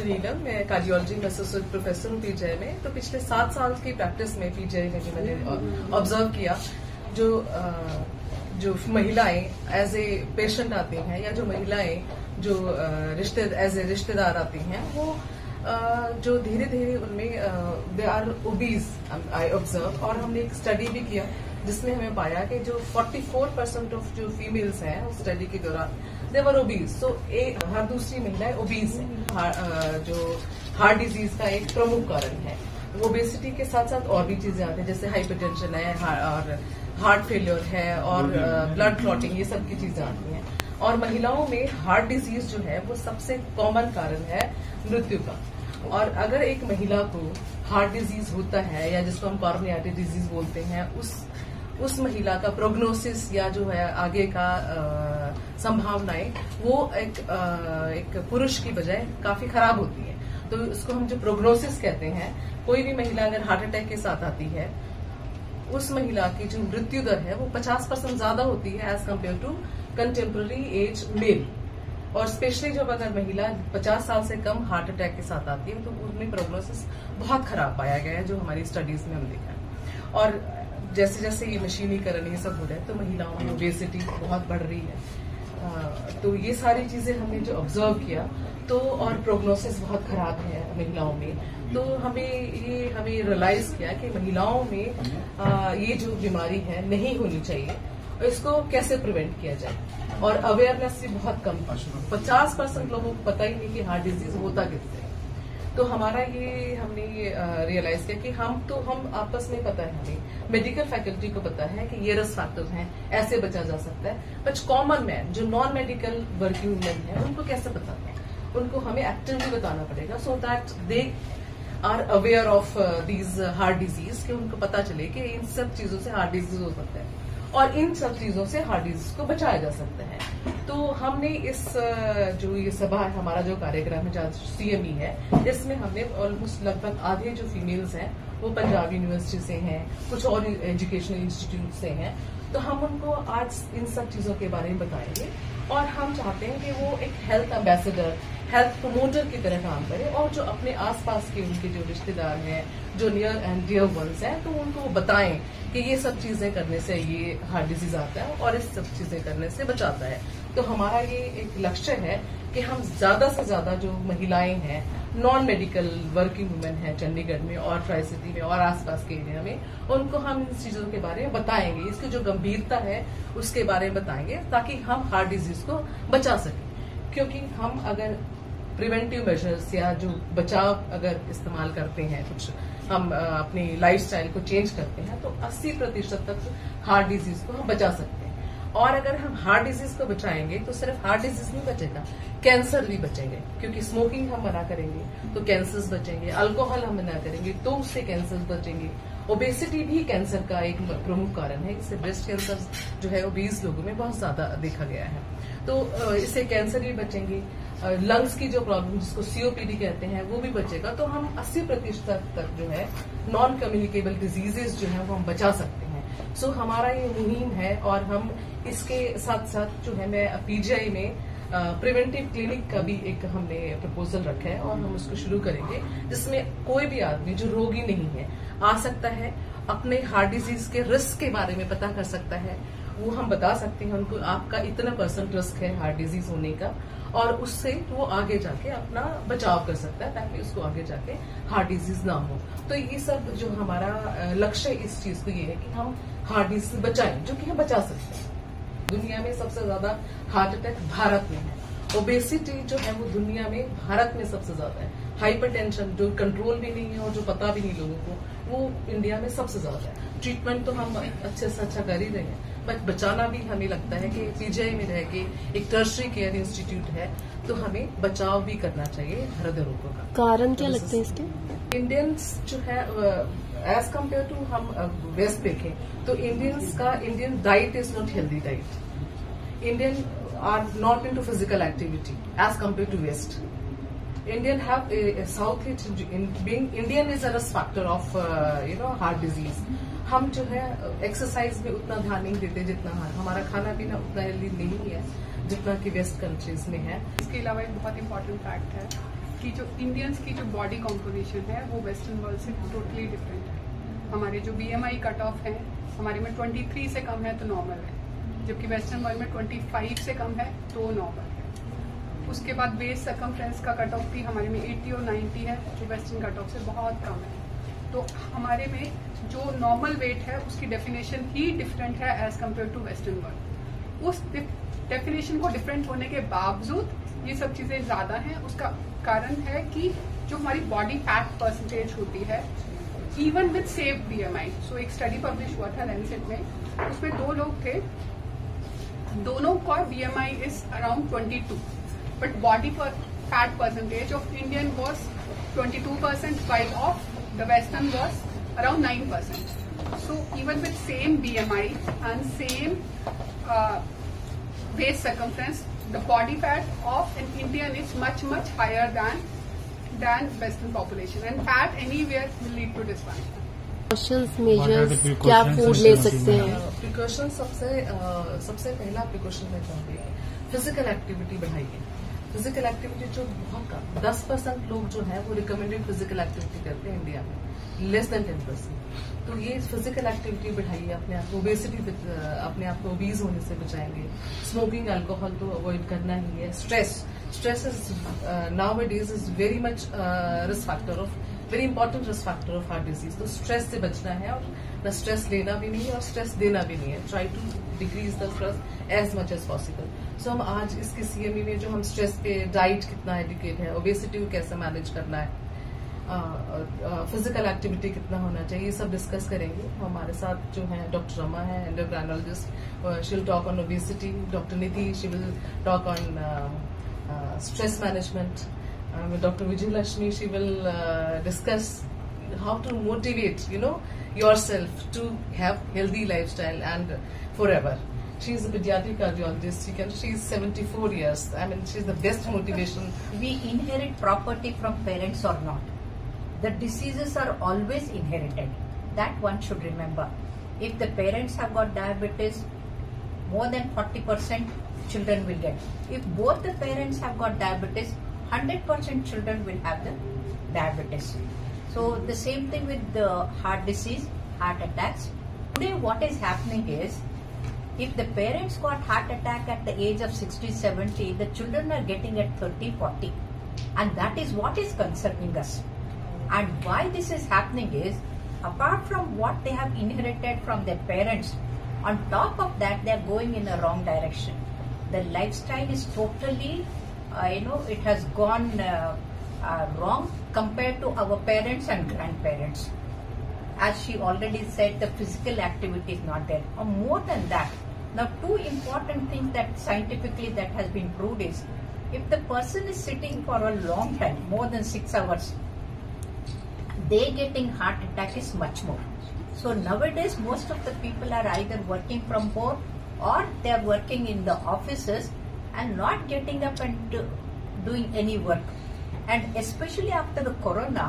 नीलम, मैं कार्डियोलॉजी में associate professor हूँ पीजीआई में। तो पिछले 7 साल की प्रैक्टिस में पीजीआई में जो मैंने ऑब्जर्व किया, जो महिलाएं एज ए पेशेंट आती हैं या जो महिलाएं जो एज ए रिश्तेदार आती हैं, वो जो धीरे धीरे उनमें they are obese I observe. और हमने एक स्टडी भी किया जिसमें हमें पाया कि जो 44% ऑफ जो फीमेल्स हैं उस स्टडी के दौरान दे वर ओबीज। सो हर दूसरी महिला ओबीज है, जो हार्ट डिजीज का एक प्रमुख कारण है। ओबेसिटी के साथ साथ और भी चीजें आती हैं, जैसे हाइपरटेंशन है और हार्ट फेलियर है और ब्लड क्लॉटिंग, ये सब की चीजें आती हैं। और महिलाओं में हार्ट डिजीज जो है वो सबसे कॉमन कारण है मृत्यु का। और अगर एक महिला को हार्ट डिजीज होता है या जिसको हम कॉरोनरी आर्टरी डिजीज बोलते हैं, उस महिला का प्रोग्नोसिस या जो है आगे का संभावनाएं वो एक पुरुष की बजाय काफी खराब होती है। तो इसको हम जो प्रोग्नोसिस कहते हैं, कोई भी महिला अगर हार्ट अटैक के साथ आती है, उस महिला की जो मृत्यु दर है वो 50% ज्यादा होती है as compared to contemporary age male. और स्पेशली जब अगर महिला 50 साल से कम हार्ट अटैक के साथ आती है तो उनमें प्रोग्नोसिस बहुत खराब पाया गया है, जो हमारी स्टडीज में हम देखा है। और जैसे जैसे ये मशीनीकरण ये सब हो रहा है तो महिलाओं में ओबेसिटी बहुत बढ़ रही है। तो ये सारी चीजें हमने जो ऑब्जर्व किया, तो और प्रोग्नोसिस बहुत खराब है महिलाओं में, तो हमें रियलाइज किया कि महिलाओं में ये जो बीमारी है नहीं होनी चाहिए, इसको कैसे प्रिवेंट किया जाए। और अवेयरनेस भी बहुत कम, 50% लोगों को पता ही नहीं कि हार्ट डिजीज होता किससे। तो हमारा हमने रियलाइज किया कि हम आपस में पता है, हमें मेडिकल फैकल्टी को पता है कि ये रिस्क फैक्टर्स हैं, ऐसे बचा जा सकता है, बट कॉमन मैन जो नॉन मेडिकल वर्किंग वुमेन है उनको कैसे पता है? उनको हमें एक्टिवली बताना पड़ेगा, so that they are aware of these heart disease, कि उनको पता चले कि इन सब चीजों से हार्ट डिजीज हो सकता है और इन सब चीजों से हार्ट डिजीज को बचाया जा सकता है। तो हमने जो ये सभा है, हमारा जो कार्यक्रम है CME है, इसमें हमने ऑलमोस्ट लगभग आधे जो फीमेल्स हैं वो पंजाब यूनिवर्सिटी से हैं, कुछ और एजुकेशनल इंस्टीट्यूट से हैं। तो हम उनको आज इन सब चीजों के बारे में बताएंगे और हम चाहते हैं कि वो एक हेल्थ एम्बेसडर, हेल्थ प्रमोटर की तरह काम करे और जो अपने आसपास के उनके जो रिश्तेदार हैं, जो नियर एंड डियर वंस हैं, तो उनको बताएं कि ये सब चीजें करने से ये हार्ट डिजीज आता है और इस सब चीजें करने से बचाता है। तो हमारा ये एक लक्ष्य है कि हम ज्यादा से ज्यादा जो महिलाएं हैं, नॉन मेडिकल वर्किंग वुमेन है चंडीगढ़ में और ट्राई सिटी में और आसपास के एरिया में, उनको हम इन चीजों के बारे में बताएंगे, इसकी जो गंभीरता है उसके बारे में बताएंगे, ताकि हम हार्ट डिजीज को बचा सकें। क्योंकि हम अगर प्रिवेंटिव मेजर्स या जो बचाव अगर इस्तेमाल करते हैं, कुछ हम अपनी लाइफस्टाइल को चेंज करते हैं, तो 80% तक हार्ट डिजीज को हम बचा सकते हैं। और अगर हम हार्ट डिजीज को बचाएंगे तो सिर्फ हार्ट डिजीज नहीं बचेगा, कैंसर भी बचेंगे, क्योंकि स्मोकिंग हम मना करेंगे तो कैंसर्स बचेंगे, अल्कोहल हम मना करेंगे तो उससे कैंसर बचेंगे। ओबेसिटी भी कैंसर का एक प्रमुख कारण है, इससे ब्रेस्ट कैंसर जो है ओबीज लोगों में बहुत ज्यादा देखा गया है। तो इससे कैंसर भी बचेंगे, लंग्स की जो प्रॉब्लम जिसको COPD कहते हैं वो भी बचेगा। तो हम 80% तक जो है नॉन कम्युनिकेबल डिजीजेस जो है वो हम बचा सकते हैं। सो हमारा ये मुहिम है और हम इसके साथ साथ जो है मैं PGI में प्रिवेंटिव क्लिनिक का भी एक हमने प्रपोजल रखा है और हम उसको शुरू करेंगे, जिसमें कोई भी आदमी जो रोगी नहीं है आ सकता है, अपने हार्ट डिजीज के रिस्क के बारे में पता कर सकता है। वो हम बता सकते हैं उनको आपका इतना % रिस्क है हार्ट डिजीज होने का, और उससे वो आगे जाके अपना बचाव कर सकता है ताकि उसको आगे जाके हार्ट डिजीज ना हो। तो ये सब जो हमारा लक्ष्य इस चीज को ये है कि हम हार्ट डिजीज बचाएं, जो कि हम बचा सकते हैं। दुनिया में सबसे ज्यादा हार्ट अटैक भारत में है, ओबेसिटी जो है वो दुनिया में भारत में सबसे ज्यादा है, हाइपरटेंशन जो कंट्रोल भी नहीं है और जो पता भी नहीं लोगों को, वो इंडिया में सबसे ज्यादा है। ट्रीटमेंट तो हम अच्छे से अच्छा कर ही रहे हैं, बट बचाना भी हमें लगता है कि PGI में रह के एक टर्शरी केयर इंस्टीट्यूट है, तो हमें बचाव भी करना चाहिए हृदय रोगों का। कारण क्या लगते हैं इसके? इंडियंस जो है एज कम्पेयर टू हम वेस्ट देखें तो Indian diet is not healthy diet. Indian are not into physical activity as compared to west. Indian have South being Indian is a risk factor of heart disease. हम जो है exercise में उतना ध्यान नहीं देते जितना हमारा खाना पीना उतना हेल्दी नहीं है जितना कि वेस्ट कंट्रीज में है। इसके अलावा एक बहुत इम्पोर्टेंट फैक्ट है कि जो इंडियंस की जो बॉडी कॉम्पोजिशन है वो वेस्टर्न वर्ल्ड से टोटली डिफरेंट है. हमारे जो BMI कट ऑफ है हमारे में 23 से कम है तो नॉर्मल है, जबकि वेस्टर्न वर्ल्ड में 25 से कम है तो नॉर्मल है. उसके बाद वेस्ट सर्कमफ्रेंस का कट ऑफ भी हमारे में 80 और 90 है, जो वेस्टर्न कट ऑफ से बहुत कम है. तो हमारे में जो नॉर्मल वेट है उसकी डेफिनेशन ही डिफरेंट है as compared to western world. उस डेफिनेशन को डिफरेंट होने के बावजूद ये सब चीजें ज्यादा हैं. उसका कारण है कि जो हमारी बॉडी फैट परसेंटेज होती है इवन विद सेफ BMI. सो एक स्टडी पब्लिश हुआ था लैंसेट में, उसमें 2 लोग थे, दोनों का BMI is around 22, but body fat percentage of Indian was 22% while of the western was around 9%. So even with same BMI and same waist circumference, the body fat of an Indian is much higher than Western population, and fat anywhere will lead to dysfunction. Precautions measures क्या food ले सकते हैं? Precaution सबसे पहला precaution मैं चाहूंगी physical activity बढ़ाइए. Physical activity जो बहुत कम 10% लोग जो है वो रिकमेंडेड फिजिकल एक्टिविटी करते हैं इंडिया में, लेस देन 10%. तो ये फिजिकल एक्टिविटी बढ़ाइए, अपने आप को ओबेसिटी, अपने आप को ओबीज होने से बचाएंगे. स्मोकिंग, अल्कोहल तो अवॉइड करना ही है. Stress is nowadays is very much risk factor of very important risk factor of heart disease. तो स्ट्रेस से बचना है, और न स्ट्रेस लेना भी नहीं है और स्ट्रेस देना भी नहीं है. Try to decrease the stress as much as possible. So हम आज इसके CME में जो हम स्ट्रेस पे डाइट कितना एडुकेट है, ओबेसिटी को कैसे मैनेज करना है, फिजिकल एक्टिविटी कितना होना चाहिए, ये सब डिस्कस करेंगे. हमारे साथ जो है डॉक्टर रमा है, endocrinologist, she will talk on obesity. Doctor Nidhi, she will talk on stress management. Dr. Vijayalakshmi, she will discuss how to motivate, yourself to have healthy lifestyle and forever. She is a pediatric cardiologist. She is 74 years. I mean, she is the best motivation. We inherit property from parents or not. The diseases are always inherited. That one should remember. If the parents have got diabetes, more than 40% children will get. If both the parents have got diabetes, 100% children will have the diabetes. So the same thing with the heart disease, heart attacks. Today what is happening is, if the parents got heart attack at the age of 60, 70, the children are getting at 30, 40. And that is what is concerning us. And why this is happening is, apart from what they have inherited from their parents, on top of that they are going in a wrong direction. The lifestyle is totally, it has gone wrong compared to our parents and grandparents. As she already said, the physical activity is not there. Or more than that, now 2 important things that scientifically that has been proved is, if the person is sitting for a long time, more than 6 hours, they getting heart attack is much more. So nowadays most of the people are either working from home or they are working in the offices and not getting up and doing any work. And especially after the corona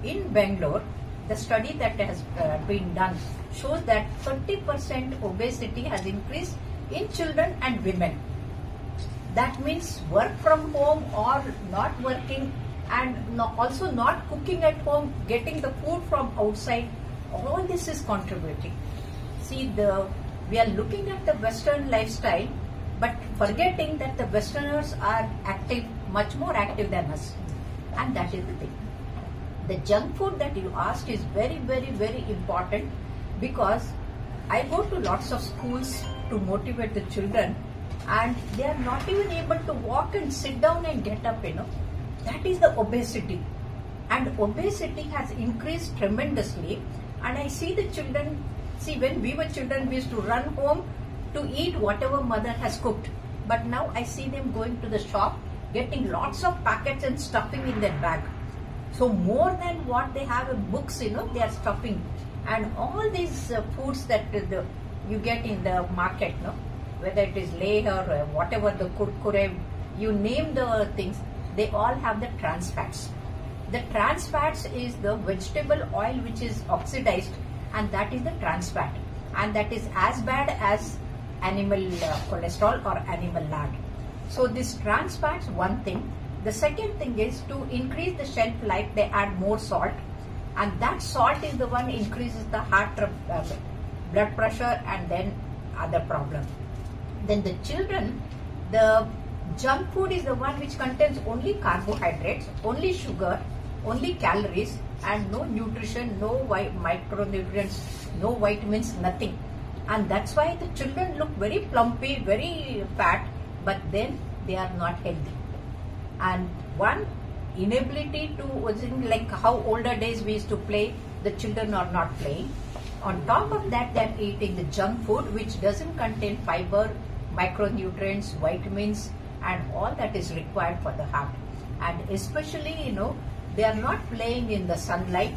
in Bangalore, the study that has been done shows that 30% obesity has increased in children and women. That means work from home or not working, and also not cooking at home, getting the food from outside. All this is contributing. See, we are looking at the Western lifestyle, but forgetting that the Westerners are active, much more active than us. And that is the thing. The junk food that you asked is very, very, very important, because I go to lots of schools to motivate the children, and they are not even able to walk and sit down and get up, That is the obesity. And obesity has increased tremendously. And I see the children, when we were children, we used to run home to eat whatever mother has cooked. But now I see them going to the shop, getting lots of packets and stuffing in their bag. So more than what they have in books, they are stuffing. And all these foods that you get in the market, whether it is Leh or whatever, the Kurkure, you name the things, they all have the trans fats. The trans fats is the vegetable oil which is oxidized, and that is the trans fat, and that is as bad as animal cholesterol or animal lard. So this trans fats, one thing. The second thing is to increase the shelf life, they add more salt, and that salt is the one increases the blood pressure and then other problem. Then the children, the junk food is the one which contains only carbohydrates, only sugar, only calories, and no nutrition, no micronutrients, no vitamins, nothing. And that's why the children look very plumpy, very fat, but then they are not healthy. And one, inability to, like how older days we used to play, the children are not playing. On top of that, they are eating the junk food which doesn't contain fiber, micronutrients, vitamins, and all that is required for the heart. And especially, they are not playing in the sunlight.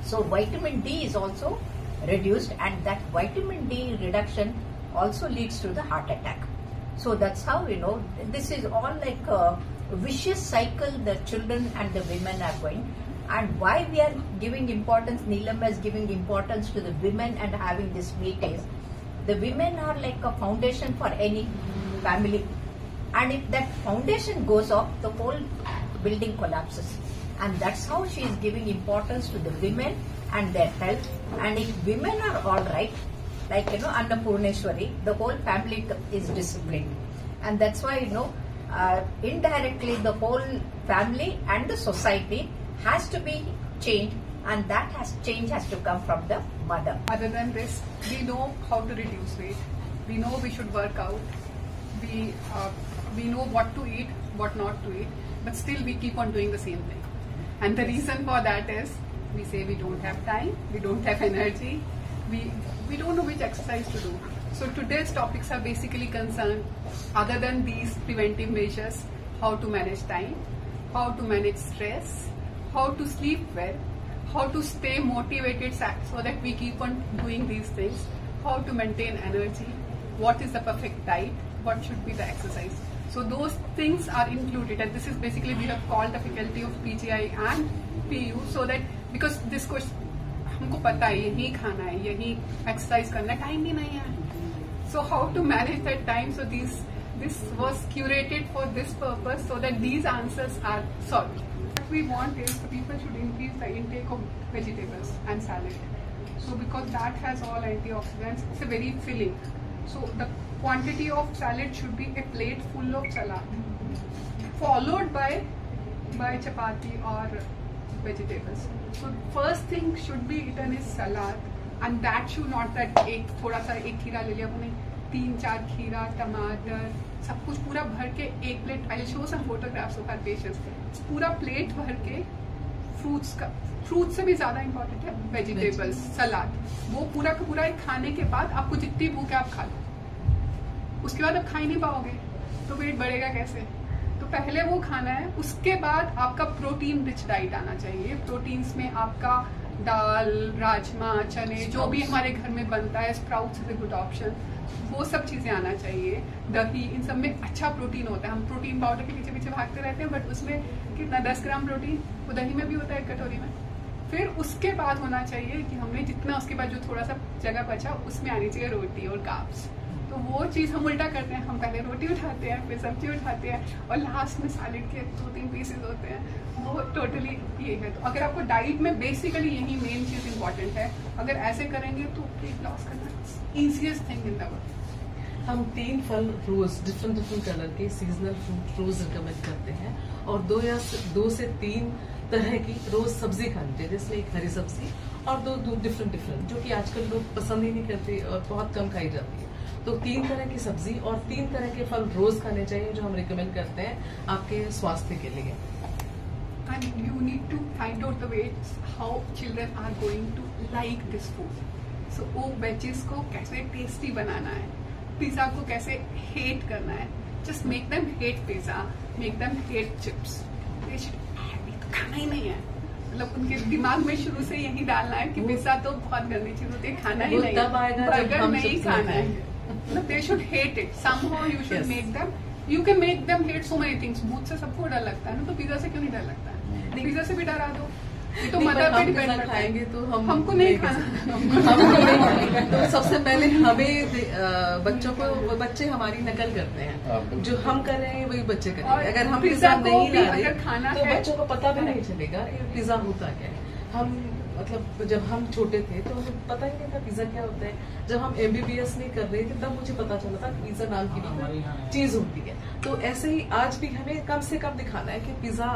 So vitamin D is also reduced, and that vitamin D reduction also leads to the heart attack. So that's how, this is all like a vicious cycle the children and the women are going. And why we are giving importance, Neelam is giving importance to the women and having this meet is, the women are like a foundation for any family. And if that foundation goes off, the whole building collapses. And that's how she is giving importance to the women and their health. And if women are all right, like, Annapurneshwari, the whole family is disciplined. And that's why, indirectly the whole family and the society has to be changed, and that change has to come from the mother. Other than this, we know how to reduce weight. We know we should work out. We know what to eat, what not to eat, but still we keep on doing the same thing. And the reason for that is, we say we don't have time, we don't have energy, we don't know which exercise to do. So today's topics are basically concerned, other than these preventive measures, how to manage time, how to manage stress, how to sleep well, how to stay motivated so that we keep on doing these things, how to maintain energy, what is the perfect diet, what should be the exercise. So those things are included, and this is basically, we have called the faculty of PGI and PU, so that, because this question, हमको पता है यही खाना है, यही exercise करना है, time भी नहीं है. So how to manage that time? So this was curated for this purpose, so that these answers are solved. What we want is the people should increase the intake of vegetables and salad. So because that has all antioxidants, it's a very filling. So the quantity of salad should be a plate full of salad, followed by chapati or vegetables. So first thing should be eaten is salad, and that should not that एक थोड़ा सा एक खीरा ले लिया, वो नहीं, 3-4 खीरा, टमाटर, सब कुछ पूरा भर के एक plate. I show some photographs of our patients. पूरा प्लेट भर के फ्रूट्स से भी ज्यादा इंपॉर्टेंट है वेजिटेबल्स, सलाद. वो पूरा का पूरा खाने के बाद आपको जितनी भूख है आप खा लो. उसके बाद आप खा ही नहीं पाओगे तो वेट बढ़ेगा कैसे? तो पहले वो खाना है, उसके बाद आपका प्रोटीन रिच डाइट आना चाहिए. प्रोटीन्स में आपका दाल, राजमा, चने, जो भी हमारे घर में बनता है, sprouts is a good option, वो सब चीजें आना चाहिए. दही, इन सब में अच्छा प्रोटीन होता है. हम प्रोटीन पाउडर के पीछे पीछे भागते रहते हैं, बट उसमें कितना 10 ग्राम प्रोटीन वो दही में भी होता है, एक कटोरी में. फिर उसके बाद होना चाहिए कि हमने जितना, उसके बाद जो थोड़ा सा जगह बचा उसमें आनी चाहिए रोटी और कार्ब्स. तो वो चीज हम उल्टा करते हैं, हम पहले रोटी उठाते हैं, फिर सब्जी उठाते हैं, और लास्ट में सैलेड के 2-3 पीसेस होते हैं. वो टोटली ये है. तो अगर आपको डाइट में बेसिकली यही मेन चीज इंपॉर्टेंट है, अगर ऐसे करेंगे तो वेट लॉस करना easiest thing in the world. हम 3 फल रोज डिफरेंट कलर के सीजनल फ्रूट रोज रिकमेंड करते हैं, और 2 से 3 तरह की रोज सब्जी खानी चाहिए, जिसमें एक हरी सब्जी और 2 डिफरेंट, जो कि आजकल लोग पसंद ही नहीं करते और बहुत कम खाई जाती है. तो 3 तरह की सब्जी और 3 तरह के फल रोज खाने चाहिए, जो हम रिकमेंड करते हैं आपके स्वास्थ्य के लिए. And you need to find out the ways how children are going to like this food. So वो वेजेस को कैसे टेस्टी बनाना है, पिज्जा को कैसे हेट करना है. Just make them hate pizza, make them hate chips. They should तो खाना ही नहीं है, मतलब उनके दिमाग में शुरू से यही डालना है कि पिज्जा तो बहुत गंदी चीज होती है, खाना ही नहीं है, बर्गर नहीं खाना है. मतलब they should hate it. Somehow you should make them. You can make them hate so many things. भूत से सबको डर लगता है ना, तो पिज्जा से क्यों नहीं डर लगता है? पिज्जा से भी डरा दो, तो मदर पे डिपेंड करता है। खाएंगे तो हमको नहीं खाना, हमको नहीं खाना। तो सबसे पहले हमें बच्चों को, बच्चे हमारी नकल करते हैं, जो हम कर रहे हैं वही बच्चे करेंगे। अगर हम पिज्जा नहीं ला रहे तो बच्चों को पता भी नहीं चलेगा कि पिज्जा होता क्या है। हम मतलब जब हम छोटे थे तो हमें पता ही नहीं था पिज्जा क्या होता है। जब हम MBBS नहीं कर रहे थे तब मुझे पता चला था पिज्जा नाम की भी चीज होती है। तो ऐसे ही आज भी हमें कम से कम दिखाना है कि पिज्जा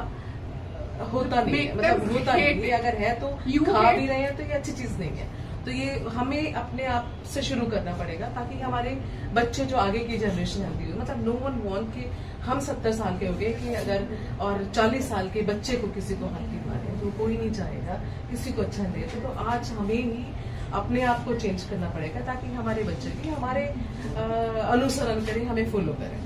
होता नहीं है, मतलब होता नहीं है। अगर है तो खा भी रहे हैं तो ये अच्छी चीज नहीं है। तो ये हमें अपने आप से शुरू करना पड़ेगा ताकि हमारे बच्चे जो आगे की जनरेशन आती हो, मतलब नो वन वांट कि हम 70 साल के हो गए कि अगर और 40 साल के बच्चे को किसी को हाथ नहीं मारे, तो कोई नहीं चाहेगा किसी को अच्छा नहीं है। तो आज हमें ही अपने आप को चेंज करना पड़ेगा ताकि हमारे बच्चे भी हमारे अनुसरण करें, हमें फॉलो करें।